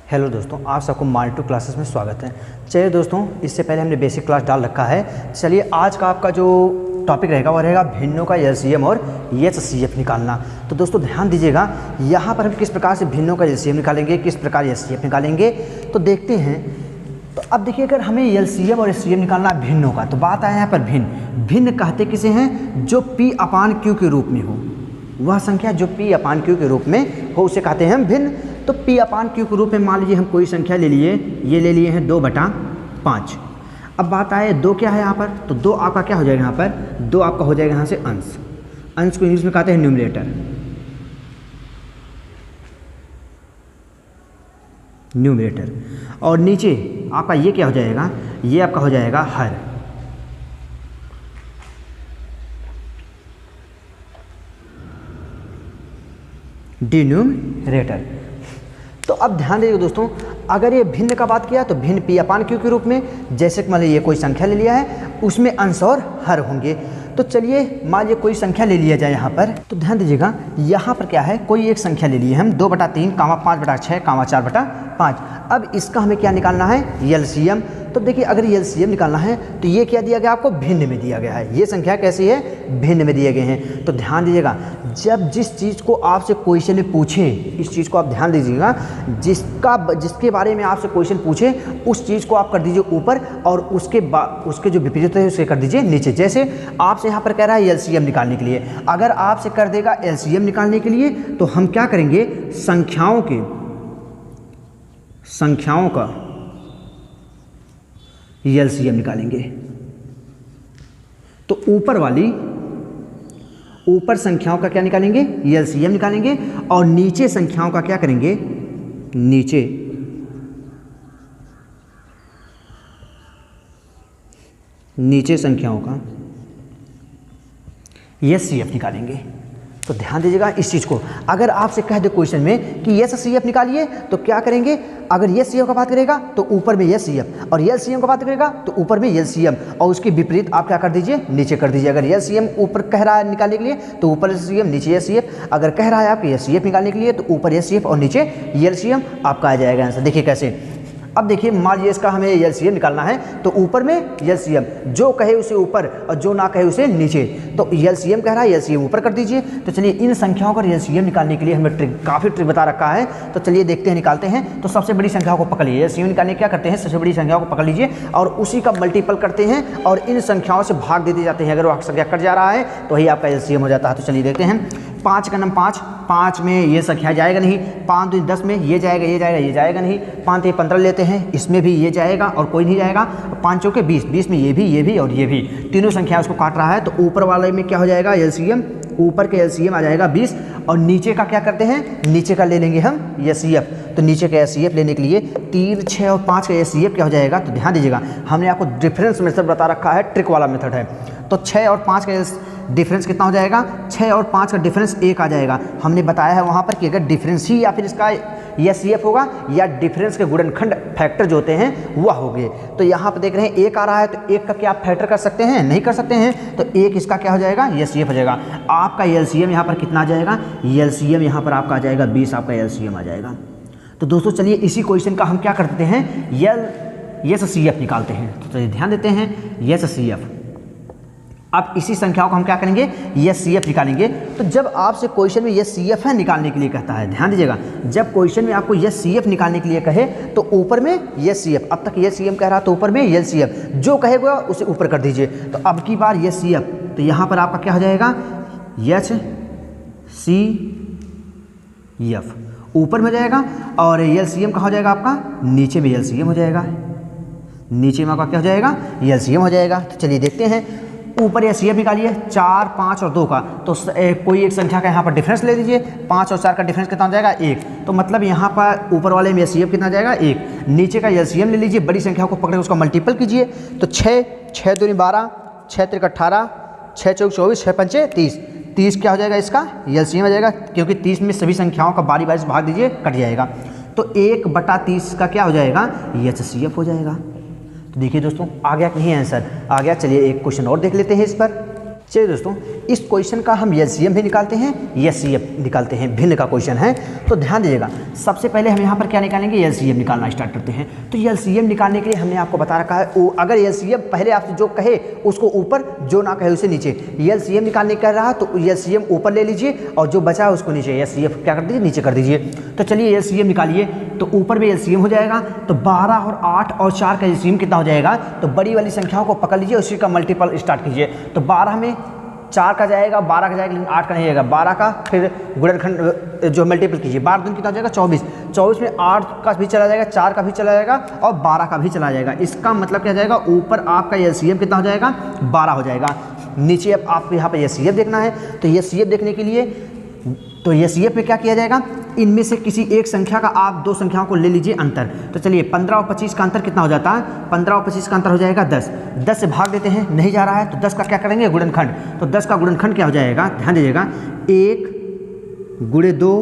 Hello दोस्तों, आप सबको माल्टू क्लासेस में स्वागत है। चलिए दोस्तों, इससे पहले हमने बेसिक क्लास डाल रखा है। चलिए आज का आपका जो टॉपिक रहेगा वो रहेगा भिन्नों का एलसीएम और एचसीएफ निकालना। तो दोस्तों ध्यान दीजिएगा, यहाँ पर हम किस प्रकार से भिन्नों का एलसीएम निकालेंगे, किस प्रकार एचसीएफ निकालेंगे, तो देखते हैं। तो अब देखिए, अगर हमें एलसीएम और एचसीएफ निकालना है भिन्नों का, तो बात आया यहाँ पर भिन्न कहते किसे हैं, जो P/Q के रूप में हो। वह संख्या जो P/Q के रूप में हो उसे कहते हैं हम भिन्न। तो P/Q के रूप में मान लीजिए हम कोई संख्या ले लिए, ये ले लिए हैं 2/5। अब बात आए 2 क्या है यहाँ पर, तो 2 आपका क्या हो जाएगा यहाँ पर, 2 आपका हो जाएगा यहाँ से अंश। अंश को इंग्लिश में कहते हैं न्यूमरेटर। और नीचे आपका ये क्या हो जाएगा, ये आपका हो जाएगा हर। डिनोमिनेटर। तो अब ध्यान दीजिए दोस्तों, अगर ये भिन्न का बात किया तो भिन्न P/Q के रूप में, जैसे कि मान लीजिए कोई संख्या ले लिया है, उसमें अंश और हर होंगे। तो चलिए मान लीजिए कोई संख्या ले लिया जाए यहाँ पर। तो ध्यान दीजिएगा, यहाँ पर क्या है, कोई एक संख्या ले ली है हम 2/3, 5/6, 4/5। अब इसका हमें क्या निकालना है, एलसीएम। तो देखिए, अगर एलसीएम निकालना है तो ये क्या दिया गया आपको, भिन्न में दिया गया है। ये संख्या कैसी है, भिन्न में दिए गए हैं। तो ध्यान दीजिएगा, जब जिस चीज़ को आपसे क्वेश्चन में पूछे, इस चीज़ को आप ध्यान दीजिएगा, जिसके बारे में आपसे क्वेश्चन पूछे उस चीज़ को आप कर दीजिए ऊपर, और उसके जो विपरीत है उसे कर दीजिए नीचे। जैसे आपसे यहाँ पर कह रहा है एलसीएम निकालने के लिए, अगर आपसे कर देगा एलसीएम निकालने के लिए, तो हम क्या करेंगे, संख्याओं का एलसीएम निकालेंगे। तो ऊपर संख्याओं का क्या निकालेंगे, एलसीएम निकालेंगे, और नीचे संख्याओं का क्या करेंगे, नीचे संख्याओं का एचसीएफ निकालेंगे। तो ध्यान दीजिएगा इस चीज़ को, अगर आपसे कह दे क्वेश्चन में कि एचसीएफ निकालिए, तो क्या करेंगे, अगर एचसीएफ का बात करेगा तो ऊपर में एचसीएफ, और एलसीएम का बात करेगा तो ऊपर में एलसीएम, और उसके विपरीत आप क्या कर दीजिए, नीचे कर दीजिए। अगर एलसीएम ऊपर कह रहा है निकालने के लिए तो ऊपर एलसीएम नीचे एचसीएफ, अगर कह रहा है आपके एचसीएफ निकालने के लिए तो ऊपर एचसीएफ और नीचे एलसीएम आपका आ जाएगा आंसर। देखिए कैसे। अब देखिए, मान लीजिए इसका हमें एलसीएम निकालना है, तो ऊपर में एलसीएम, जो कहे उसे ऊपर और जो ना कहे उसे नीचे। तो एलसीएम कह रहा है, एलसीएम ऊपर कर दीजिए। तो चलिए इन संख्याओं का एलसीएम निकालने के लिए हमें काफ़ी ट्रिक बता रखा है। तो चलिए देखते हैं, निकालते हैं। तो सबसे बड़ी संख्याओं को पकड़ लीजिए, एलसीएम निकालने क्या करते हैं, सबसे बड़ी संख्याओं को पकड़ लीजिए और उसी का मल्टीपल करते हैं और इन संख्याओं से भाग देते जाते हैं। अगर वह संख्या कट जा रहा है तो वही आपका एलसीएम हो जाता है। तो चलिए देखते हैं। 5 का नाम 5 में ये संख्या जाएगा नहीं, 5 2 10 में ये जाएगा, ये जाएगा नहीं, 5 3 15 लेते हैं, इसमें भी ये जाएगा और कोई नहीं जाएगा, 5 चौके 20 में ये भी और ये भी, तीनों संख्या उसको काट रहा है। तो ऊपर वाले में क्या हो जाएगा, एलसीएम, ऊपर के एलसीएम आ जाएगा 20, और नीचे का क्या करते हैं, नीचे का ले लेंगे हम एचसीएफ। तो नीचे का एचसीएफ लेने के लिए 3 6 और 5 का एचसीएफ क्या हो जाएगा। तो ध्यान दीजिएगा, हमने आपको डिफरेंस मेथड बता रखा है, ट्रिक वाला मेथड है। तो 6 और 5 का डिफरेंस कितना हो जाएगा, 6 और 5 का डिफरेंस 1 आ जाएगा। हमने बताया है वहाँ पर कि अगर डिफरेंस ही या फिर इसका एचसीएफ होगा या डिफरेंस के गुणनखंड फैक्टर जो होते हैं वह हो गए। तो यहाँ पर देख रहे हैं 1 आ रहा है, तो 1 का क्या आप फैक्टर कर सकते हैं, नहीं कर सकते हैं। तो 1 इसका क्या हो जाएगा, एचसीएफ हो जाएगा। आपका एलसीएम यहाँ पर कितना आ जाएगा, एलसीएम यहाँ पर आपका आ जाएगा 20, आपका एलसीएम आ जाएगा। तो दोस्तों चलिए इसी क्वेश्चन का हम क्या करते हैं, एचसीएफ निकालते हैं। तो चलिए ध्यान देते हैं, एचसीएफ। अब इसी संख्याओं को हम क्या करेंगे, एचसीएफ निकालेंगे। तो जब आपसे क्वेश्चन में एचसीएफ है निकालने के लिए कहता है, ध्यान दीजिएगा, जब क्वेश्चन में आपको एचसीएफ निकालने के लिए कहे तो ऊपर में एचसीएफ, अब तक एचसीएम कह रहा तो ऊपर में एचसीएफ, जो कहेगा उसे ऊपर कर दीजिए। तो अब की बार एचसीएफ, तो यहाँ पर आपका क्या हो जाएगा, एचसीएफ ऊपर में जाएगा, और एलसीएम कहाँ हो जाएगा आपका, नीचे में एलसीएम हो जाएगा, नीचे में आपका क्या हो जाएगा, एलसीएम हो जाएगा। तो चलिए देखते हैं, ऊपर एचसीएफ निकालिए 4 5 और 2 का। तो कोई एक संख्या का यहाँ पर डिफरेंस ले लीजिए, 5 और 4 का डिफरेंस कितना हो जाएगा, 1। तो मतलब यहाँ पर ऊपर वाले में एचसीएफ कितना जाएगा, 1। नीचे का एलसीएम ले लीजिए, बड़ी संख्या को पकड़े उसका मल्टीपल कीजिए। तो 6 2 12, 6 3 18, 6 4 24, 6 5 30, 30 क्या हो जाएगा, इसका एलसीएम हो जाएगा, क्योंकि 30 में सभी संख्याओं का बारी बारी से भाग दीजिए, कट जाएगा। तो 1/30 का क्या हो जाएगा, एचसीएफ हो जाएगा। तो देखिए दोस्तों, आ गया कि नहीं आंसर, आ गया। चलिए एक क्वेश्चन और देख लेते हैं इस पर। चलिए दोस्तों, इस क्वेश्चन का हम एलसीएम भी निकालते हैं, एचसीएफ निकालते हैं, भिन्न का क्वेश्चन है। तो ध्यान दीजिएगा, सबसे पहले हम यहाँ पर क्या निकालेंगे, एलसीएम निकालना स्टार्ट करते हैं। तो एलसीएम निकालने के लिए हमने आपको बता रखा है, अगर एलसीएम पहले आपसे जो कहे उसको ऊपर, जो ना कहे उसे नीचे। एलसीएम निकालने कर रहा तो एलसीएम ऊपर ले लीजिए और जो बचा है उसको नीचे, एचसीएफ क्या कर दीजिए, नीचे कर दीजिए। तो चलिए एलसीएम निकालिए। तो ऊपर में एलसीएम हो जाएगा, तो 12 और 8 और 4 का एलसीएम कितना हो जाएगा, तो बड़ी वाली संख्याओं को पकड़ लीजिए, उसी का मल्टीपल स्टार्ट कीजिए। तो 12 में 4 का जाएगा, 12 का जाएगा, लेकिन 8 का नहीं जाएगा। 12 का फिर गुणनखंड जो मल्टीपल कीजिए, 12 दूनी कितना हो जाएगा, 24। 24 में 8 का भी चला जाएगा, 4 का भी चला जाएगा और 12 का भी चला जाएगा। इसका मतलब क्या जाएगा, ऊपर आपका एलसीएम कितना हो जाएगा, 12 हो जाएगा। नीचे अब आपको यहाँ पर एचसीएफ देखना है। तो एचसीएफ देखने के लिए तो एचसीएफ में क्या किया जाएगा, इनमें से किसी एक संख्या का आप दो संख्याओं को ले लीजिए अंतर। तो चलिए 15 और 25 का अंतर कितना हो जाता है, 15 और 25 का अंतर हो जाएगा 10। 10 से भाग देते हैं, नहीं जा रहा है, तो 10 का क्या करेंगे, गुणनखंड। तो 10 का गुणनखंड क्या हो जाएगा, ध्यान दीजिएगा, 1 गुणे 2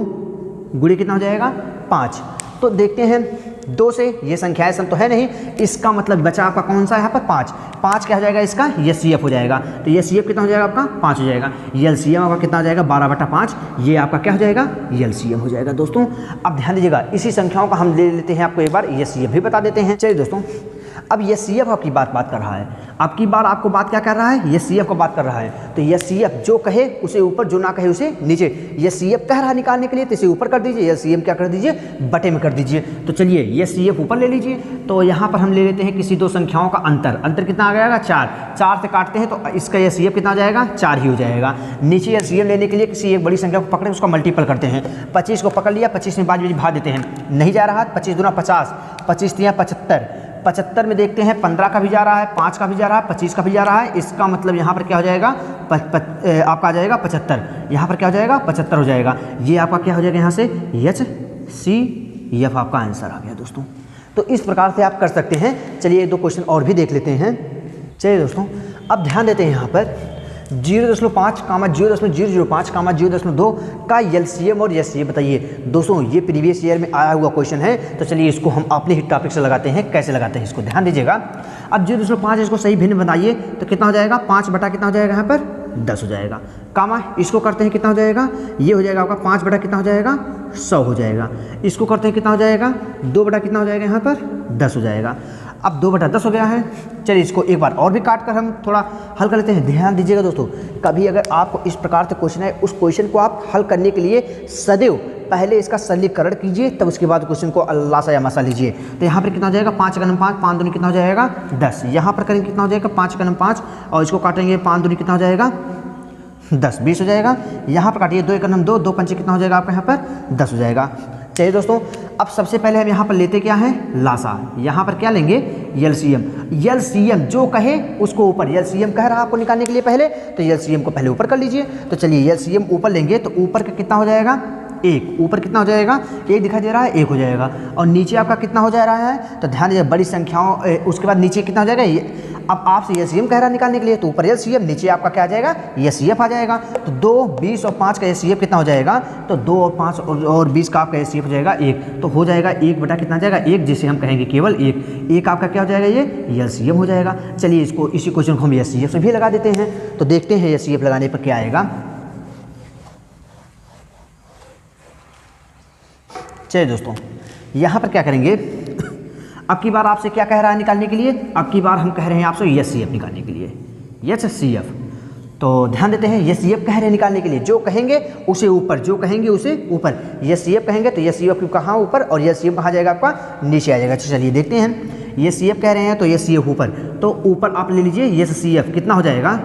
गुणे कितना हो जाएगा, 5। तो देखते हैं 2 से ये संख्याएं सम तो है नहीं, इसका मतलब बचा आपका कौन सा यहाँ पर 5। 5 क्या हो जाएगा, इसका एचसीएफ हो जाएगा। तो एचसीएफ कितना हो जाएगा आपका, 5 हो जाएगा। एलसीएम आपका कितना हो जाएगा, 12/5। ये आपका क्या हो जाएगा, एलसीएम हो जाएगा। दोस्तों अब ध्यान दीजिएगा, इसी संख्याओं का हम ले लेते हैं, आपको एक बार एचसीएफ भी बता देते हैं। चलिए दोस्तों, अब एचसीएफ आपकी बात कर रहा है, आपकी बार आपको बात क्या कर रहा है, एचसीएफ को बात कर रहा है। तो एचसीएफ जो कहे उसे ऊपर, जो ना कहे उसे नीचे। एचसीएफ कह रहा निकालने के लिए तो इसे ऊपर कर दीजिए, एचसीएफ क्या कर दीजिए, बटे में कर दीजिए। तो चलिए एचसीएफ ऊपर ले लीजिए। तो यहाँ पर हम ले लेते हैं किसी दो संख्याओं का अंतर। अंतर कितना आ जाएगा, 4। 4 से काटते हैं तो इसका एचसीएफ कितना आ जाएगा, 4 ही हो जाएगा। नीचे एचसीएफ लेने के लिए किसी एक बड़ी संख्या को पकड़े, उसका मल्टीपल करते हैं। 25 को पकड़ लिया, 25 में 5 भाग देते हैं, नहीं जा रहा, 25 दूना 50, 25 तिया 75। 75 में देखते हैं 15 का भी जा रहा है, 5 का भी जा रहा है, 25 का भी जा रहा है। इसका मतलब यहाँ पर क्या हो जाएगा, आपका आ जाएगा 75। यहाँ पर क्या हो जाएगा, 75 हो जाएगा। ये आपका क्या हो जाएगा, यहाँ से एचसीएफ आपका आंसर आ गया दोस्तों। तो इस प्रकार से आप कर सकते हैं। चलिए 1-2 क्वेश्चन और भी देख लेते हैं। चलिए दोस्तों, अब ध्यान देते हैं यहाँ पर 0.5, 0.005, 0.2 का एलसीएम और एचसीएफ बताइए। दोस्तों ये प्रीवियस ईयर में आया हुआ क्वेश्चन है, तो चलिए इसको हम अपने ही टॉपिक से लगाते हैं। कैसे लगाते हैं इसको ध्यान दीजिएगा। अब 0.5 इसको सही भिन्न बनाइए तो कितना हो जाएगा, 5 बटा कितना हो जाएगा, यहाँ पर 10 हो जाएगा। कामा इसको करते हैं, कितना हो जाएगा, ये हो जाएगा आपका 5 बटा कितना हो जाएगा, 100 हो जाएगा। इसको करते हैं, कितना हो जाएगा, 2 बटा कितना हो जाएगा, यहाँ पर 10 हो जाएगा। अब 2/10 हो गया है। चलिए इसको एक बार और भी काट कर हम थोड़ा हल कर लेते हैं। ध्यान दीजिएगा दोस्तों, कभी अगर आपको इस प्रकार से क्वेश्चन है, उस क्वेश्चन को आप हल करने के लिए सदैव पहले इसका सरलीकरण कीजिए, तब उसके बाद क्वेश्चन को अल्लाह सा या मसा लीजिए। तो यहाँ पर कितना हो जाएगा, 5 × 5, 5 दूनी कितना हो जाएगा, 10। यहाँ पर करेंगे कितना हो जाएगा, 5 × 5 और इसको काटेंगे, 5 दूनी कितना हो जाएगा, 10, 20 हो जाएगा। यहाँ पर काटिए 2 × 2, 2 पंचे कितना हो जाएगा आपका, यहाँ पर 10 हो जाएगा। चलिए दोस्तों, अब सबसे पहले हम यहाँ पर लेते क्या है, लासा। यहाँ पर क्या लेंगे, एलसीएम। एलसीएम जो कहे उसको ऊपर, एलसीएम कह रहा है आपको निकालने के लिए पहले, तो एलसीएम को पहले ऊपर कर लीजिए। तो चलिए एलसीएम ऊपर लेंगे तो ऊपर का कितना हो जाएगा, 1। ऊपर कितना हो जाएगा, 1 दिखाई दे रहा है, 1 हो जाएगा। और नीचे आपका कितना हो जा रहा है, तो ध्यान दीजिए बड़ी संख्याओं, उसके बाद नीचे कितना हो जाएगा, ये अब आपसे एचसीएम कह रहा है निकालने के लिए, तो ऊपर एलसीएम, नीचे आपका क्या आ जाएगा, एचसीएफ आ जाएगा। तो 2, 20 और 5 का एचसीएफ कितना हो जाएगा, तो 2 और 5 और 20 का आपका एचसीएफ हो जाएगा 1। तो हो जाएगा 1 बटा कितना जाएगा, 1, जिसे हम कहेंगे केवल 1। 1 आपका क्या हो जाएगा, ये एलसीएम हो जाएगा। चलिए इसको, इसी क्वेश्चन को हम एचसीएफ से भी लगा देते हैं। तो देखते हैं एचसीएफ लगाने पर क्या आएगा। चलिए दोस्तों, यहाँ पर क्या करेंगे, अब की बार आपसे क्या कह रहा है निकालने के लिए, अब की बार हम कह रहे हैं आपसे एचसीएफ निकालने के लिए, एचसीएफ। तो ध्यान देते हैं, एचसीएफ कह रहे हैं निकालने के लिए, जो कहेंगे उसे ऊपर, जो कहेंगे उसे ऊपर। एचसीएफ कहेंगे तो एचसीएफ कहाँ ऊपर और एचसीएफ कहाँ जाएगा आपका, नीचे आ जाएगा। चलिए देखते हैं, एचसीएफ कह रहे हैं तो एचसीएफ ऊपर, तो ऊपर आप ले लीजिए एचसीएफ कितना हो जाएगा।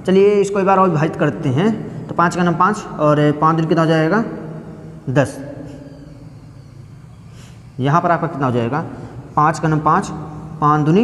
चलिए इसको एक बार और विभाजित करते हैं। तो 5 × 5 और 5 दूनी कितना हो जाएगा, 10। यहाँ पर आपका कितना हो जाएगा, 5 × 5, 5 दूनी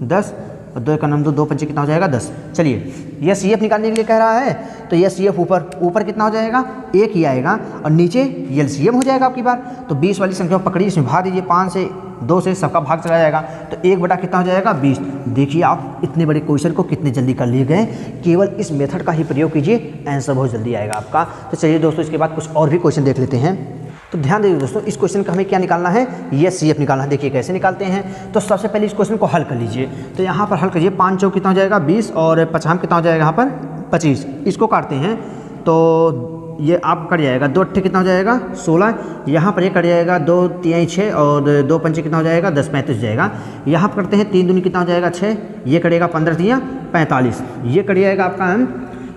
10 और 2 × 2, 2 पंचे कितना हो जाएगा, 10। चलिए ये सी एफ निकालने के लिए कह रहा है, तो ये सी एफ ऊपर कितना हो जाएगा, 1 ही आएगा और नीचे एल सी एम हो जाएगा आपकी बार। तो 20 वाली संख्या पकड़िए, इसमें भाग दीजिए, 5 से 2 से सबका भाग चला जाएगा, तो 1 बटा कितना हो जाएगा, 20। देखिए आप इतने बड़े क्वेश्चन को कितने जल्दी कर लिए गए, केवल इस मेथड का ही प्रयोग कीजिए, आंसर बहुत जल्दी आएगा आपका। तो चलिए दोस्तों, इसके बाद कुछ और भी क्वेश्चन देख लेते हैं। तो ध्यान दीजिए दोस्तों, इस क्वेश्चन का हमें क्या निकालना है, यस सी एफ निकालना है। देखिए कैसे निकालते हैं। तो सबसे पहले इस क्वेश्चन को हल कर लीजिए। तो यहाँ पर हल करिए, 5 चौक कितना हो जाएगा 20 और 5 कितना हो जाएगा यहाँ पर 25। इसको काटते हैं तो ये आप कट जाएगा, 2 अट्ठे कितना हो जाएगा 16, यहाँ पर ये कट जाएगा 2 3 6 और 2 पंचे कितना हो जाएगा 10 35 जाएगा। यहाँ पर करते हैं 3 दूनी कितना हो जाएगा 6, ये कटेगा 15 3 45, ये कट जाएगा आपका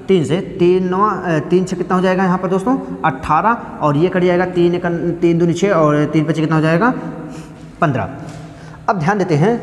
3 से 3 9 3 6 कितना हो जाएगा यहाँ पर दोस्तों 18 और ये कट जाएगा 3 दूनी 6 और 3 5 कितना हो जाएगा 15। अब ध्यान देते हैं,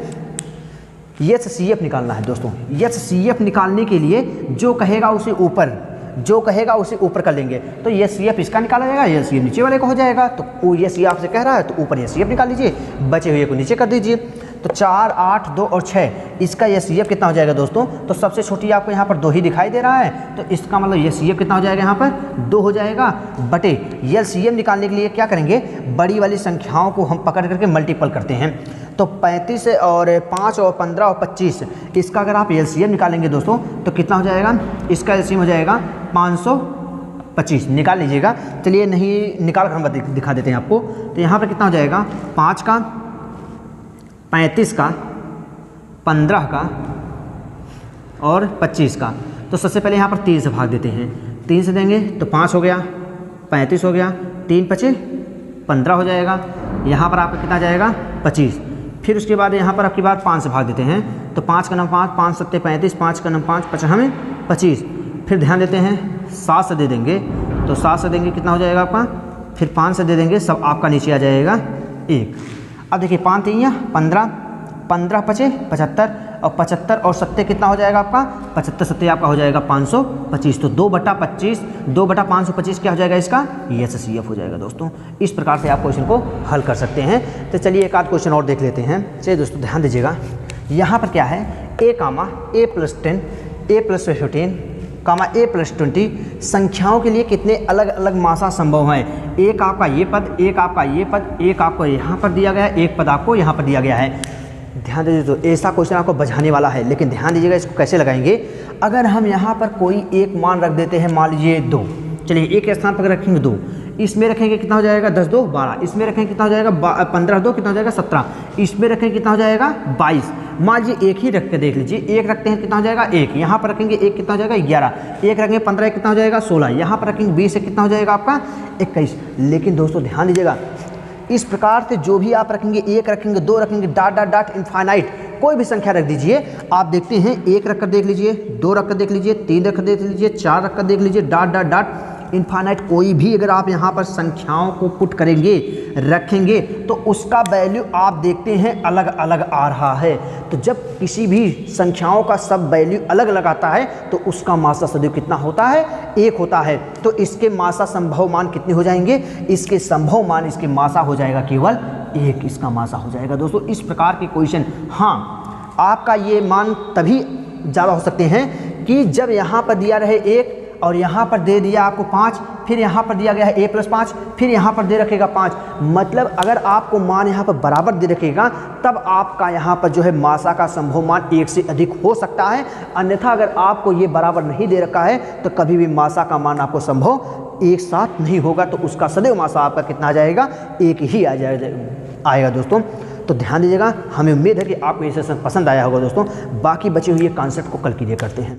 यस सी एफ निकालना है दोस्तों। यस सी एफ निकालने के लिए जो कहेगा उसे ऊपर कर लेंगे। तो ये सी एफ इसका निकाला जाएगा, ये सी एफ नीचे वाले का हो जाएगा। तो ये सी आपसे कह रहा है तो ऊपर ये सी एफ निकाल लीजिए, बचे हुए को नीचे कर दीजिए। तो 4 8 2 और 6 इसका ये सी एफ कितना हो जाएगा दोस्तों। तो सबसे छोटी आपको यहाँ पर 2 ही दिखाई दे रहा है, तो इसका मतलब ये सी एफ कितना हो जाएगा यहाँ पर 2 हो जाएगा बटे। ये सी एफ निकालने के लिए क्या करेंगे, बड़ी वाली संख्याओं को हम पकड़ करके मल्टीपल करते हैं। तो 35 और 5 और 15 और 25 इसका अगर आप एलसीएम निकालेंगे दोस्तों तो कितना हो जाएगा, इसका एलसीएम हो जाएगा 525। निकाल लीजिएगा। चलिए नहीं निकाल कर हम दिखा देते हैं आपको। तो यहाँ पर कितना हो जाएगा 5 का 35 का 15 का और 25 का। तो सबसे पहले यहाँ पर 3 से भाग देते हैं, 3 से देंगे तो 5 हो गया, 35 हो गया, 3 5 15 हो जाएगा। यहाँ पर आपका कितना जाएगा 25। फिर उसके बाद यहाँ पर आपकी बात 5 से भाग देते हैं। तो 5 का नाम 5, 5 7 35, 5 का नाम 5 5 हमें 25। फिर ध्यान देते हैं 7 से दे देंगे, तो 7 से देंगे कितना हो जाएगा आपका, फिर 5 से दे देंगे, सब आपका नीचे आ जाएगा 1। अब देखिए 5 3 15, 15 5 75 और 75 और 7 कितना हो जाएगा आपका 75 7 आपका हो जाएगा 525। तो 2/25 2/525 क्या हो जाएगा इसका, यस सी एफ हो जाएगा दोस्तों। इस प्रकार से आप क्वेश्चन को हल कर सकते हैं। तो चलिए एक आध क्वेश्चन और देख लेते हैं। चलिए दोस्तों ध्यान दीजिएगा, यहाँ पर क्या है a, a+10 a+15 a+20 संख्याओं के लिए कितने अलग अलग मासा संभव हैं। एक आपका ये पद, एक आपका ये पद, एक आपको यहाँ पर दिया गया है, एक पद आपको यहाँ पर दिया गया है। ध्यान दीजिए, तो ऐसा क्वेश्चन आपको बझाने वाला है, लेकिन ध्यान दीजिएगा इसको कैसे लगाएंगे। अगर हम यहाँ पर कोई एक मान रख देते हैं, मान लीजिए 2, चलिए एक के स्थान पर रखेंगे 2, इसमें रखेंगे कितना हो जाएगा 10 2 12, इसमें रखेंगे कितना हो जाएगा 15 2 कितना हो जाएगा 17, इसमें रखेंगे कितना हो जाएगा 22। मान लीजिए एक ही रख के देख लीजिए, एक रखते हैं कितना हो जाएगा 1, यहाँ पर रखेंगे 1 कितना हो जाएगा 11, एक रखेंगे 15 कितना हो जाएगा 16, यहाँ पर रखेंगे 20 कितना हो जाएगा आपका 21। लेकिन दोस्तों ध्यान दीजिएगा, इस प्रकार से जो भी आप रखेंगे, 1 रखेंगे 2 रखेंगे डॉट इनफाइनाइट कोई भी संख्या रख दीजिए। आप देखते हैं 1 रख कर देख लीजिए, 2 रख कर देख लीजिए, 3 रख कर देख लीजिए, 4 रख कर देख लीजिए, डॉट इनफाइनाइट कोई भी अगर आप यहाँ पर संख्याओं को पुट करेंगे रखेंगे तो उसका वैल्यू आप देखते हैं अलग अलग आ रहा है। तो जब किसी भी संख्याओं का सब वैल्यू अलग अलग आता है तो उसका मासा सदैव कितना होता है 1 होता है। तो इसके मासा संभव मान कितने हो जाएंगे, इसके संभव मान इसके मासा हो जाएगा केवल 1, इसका मासा हो जाएगा दोस्तों। इस प्रकार के क्वेश्चन, हाँ आपका ये मान तभी ज़्यादा हो सकते हैं कि जब यहाँ पर दिया रहे 1 और यहाँ पर दे दिया आपको 5, फिर यहाँ पर दिया गया है a+5, फिर यहाँ पर दे रखेगा 5। मतलब अगर आपको मान यहाँ पर बराबर दे रखेगा तब आपका यहाँ पर जो है मासा का संभव मान 1 से अधिक हो सकता है। अन्यथा अगर आपको ये बराबर नहीं दे रखा है तो कभी भी मासा का मान आपको संभव एक साथ नहीं होगा, तो उसका सदैव मासा आपका कितना आ जाएगा 1 ही आएगा दोस्तों। तो ध्यान दीजिएगा, हमें उम्मीद है कि आपको ये सेशन पसंद आया होगा दोस्तों। बाकी बचे हुए कॉन्सेप्ट को कल के लिए करते हैं।